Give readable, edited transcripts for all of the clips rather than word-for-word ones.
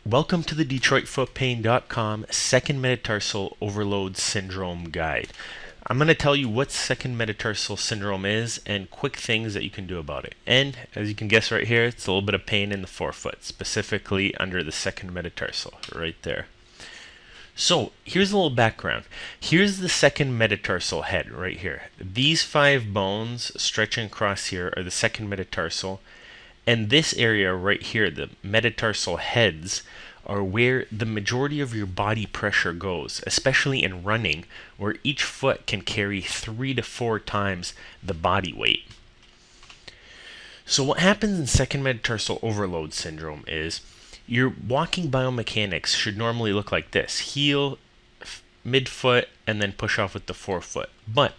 Welcome to the DetroitFootPain.com second metatarsal overload syndrome guide. I'm going to tell you what second metatarsal syndrome is and quick things that you can do about it. And as you can guess right here, it's a little bit of pain in the forefoot, specifically under the second metatarsal, right there. So here's a little background. Here's the second metatarsal head right here. These 5 bones stretching across here are the second metatarsal. And this area right here, the metatarsal heads, are where the majority of your body pressure goes, especially in running, where each foot can carry 3 to 4 times the body weight. So what happens in second metatarsal overload syndrome is your walking biomechanics should normally look like this: heel, midfoot, and then push off with the forefoot. But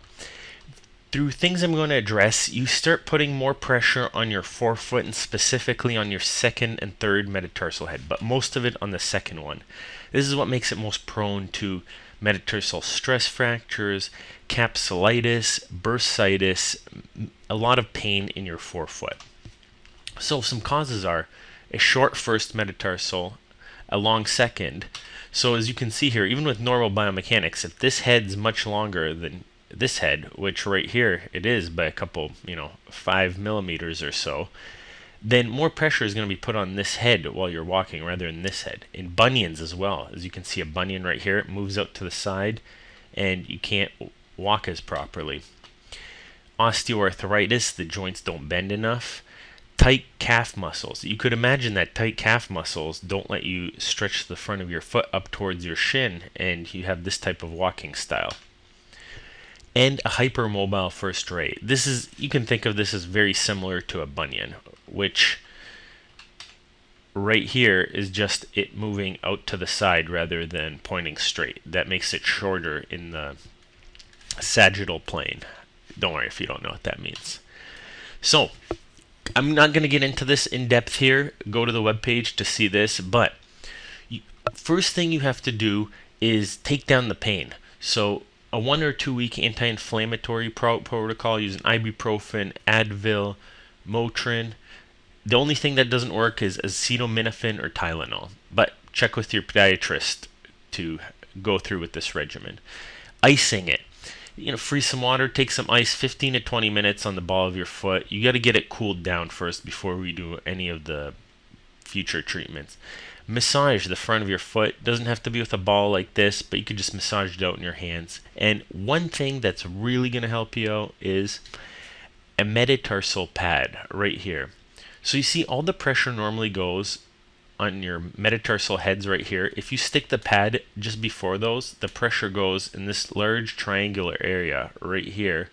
through things I'm going to address, you start putting more pressure on your forefoot and specifically on your second and third metatarsal head, but most of it on the second one. This is what makes it most prone to metatarsal stress fractures, capsulitis, bursitis, a lot of pain in your forefoot. So some causes are a short first metatarsal, a long second. So as you can see here, even with normal biomechanics, if this head's much longer than this head, which right here it is by a couple, 5 millimeters or so, then more pressure is going to be put on this head while you're walking rather than this head. In bunions as well, as you can see a bunion right here, it moves out to the side and you can't walk as properly. Osteoarthritis, the joints don't bend enough. Tight calf muscles. You could imagine that tight calf muscles don't let you stretch the front of your foot up towards your shin, and you have this type of walking style. And a hypermobile first ray. You can think of this as very similar to a bunion, which right here is just it moving out to the side rather than pointing straight. That makes it shorter in the sagittal plane. Don't worry if you don't know what that means. So, I'm not going to get into this in depth here. Go to the webpage to see this, but first thing you have to do is take down the pain. So a 1 or 2 week anti-inflammatory protocol using ibuprofen, Advil, Motrin. The only thing that doesn't work is acetaminophen or Tylenol, but check with your podiatrist to go through with this regimen. Icing it. Freeze some water, take some ice, 15 to 20 minutes on the ball of your foot. You got to get it cooled down first before we do any of the future treatments. Massage the front of your foot. Doesn't have to be with a ball like this, but you could just massage it out in your hands. And one thing that's really going to help you out is a metatarsal pad right here. So you see all the pressure normally goes on your metatarsal heads right here. If you stick the pad just before those, the pressure goes in this large triangular area right here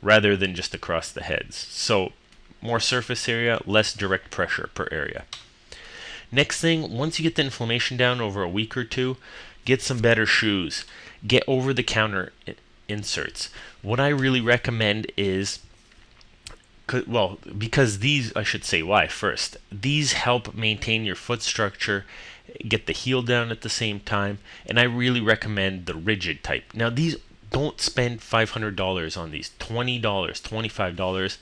rather than just across the heads. So more surface area, less direct pressure per area. Next thing, once you get the inflammation down over a week or 2, get some better shoes. Get over-the-counter inserts. What I really recommend is, because these, I should say why first. These help maintain your foot structure, get the heel down at the same time, and I really recommend the rigid type. Now these, don't spend $500 on these. $20, $25.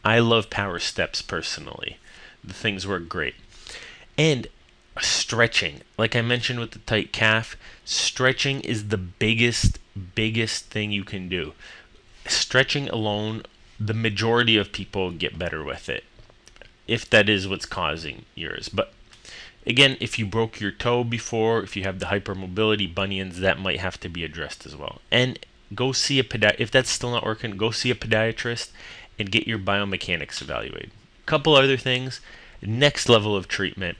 I love Power Steps personally. The things work great. And stretching. Like I mentioned with the tight calf, stretching is the biggest thing you can do. Stretching alone, the majority of people get better with it, if that is what's causing yours. But again, if you broke your toe before, if you have the hypermobility bunions, that might have to be addressed as well. And go see if that's still not working, go see a podiatrist and get your biomechanics evaluated. A couple other things. Next level of treatment.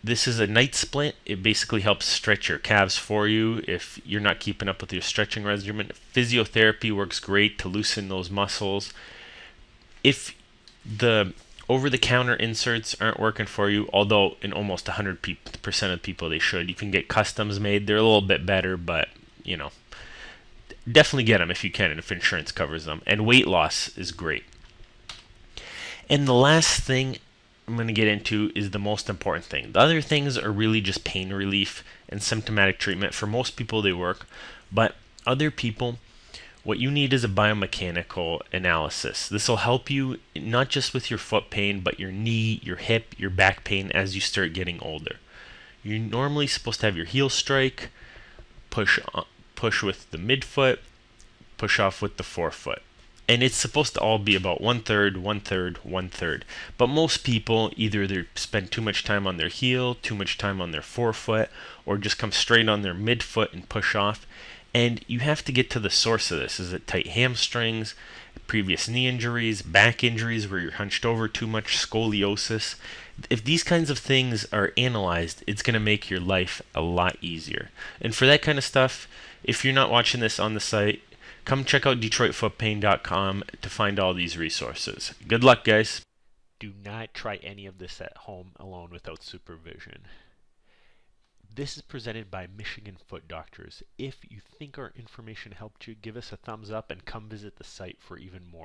This is a night splint. It basically helps stretch your calves for you if you're not keeping up with your stretching regimen. Physiotherapy works great to loosen those muscles. If the over-the-counter inserts aren't working for you, although in almost 100% of people they should, you can get customs made. They're a little bit better, but definitely get them if you can and if insurance covers them. And weight loss is great. And the last thing I'm going to get into is the most important thing. The other things are really just pain relief and symptomatic treatment. For most people they work, but other people What you need is a biomechanical analysis. This will help you not just with your foot pain, but your knee, your hip, your back pain as you start getting older. You're normally supposed to have your heel strike, push with the midfoot, push off with the forefoot. And it's supposed to all be about 1/3, 1/3, 1/3. But most people either they spend too much time on their heel, too much time on their forefoot, or just come straight on their midfoot and push off. And you have to get to the source of this. Is it tight hamstrings, previous knee injuries, back injuries where you're hunched over too much, scoliosis? If these kinds of things are analyzed, it's going to make your life a lot easier. And for that kind of stuff, if you're not watching this on the site, come check out DetroitFootPain.com to find all these resources. Good luck, guys. Do not try any of this at home alone without supervision. This is presented by Michigan Foot Doctors. If you think our information helped you, give us a thumbs up and come visit the site for even more.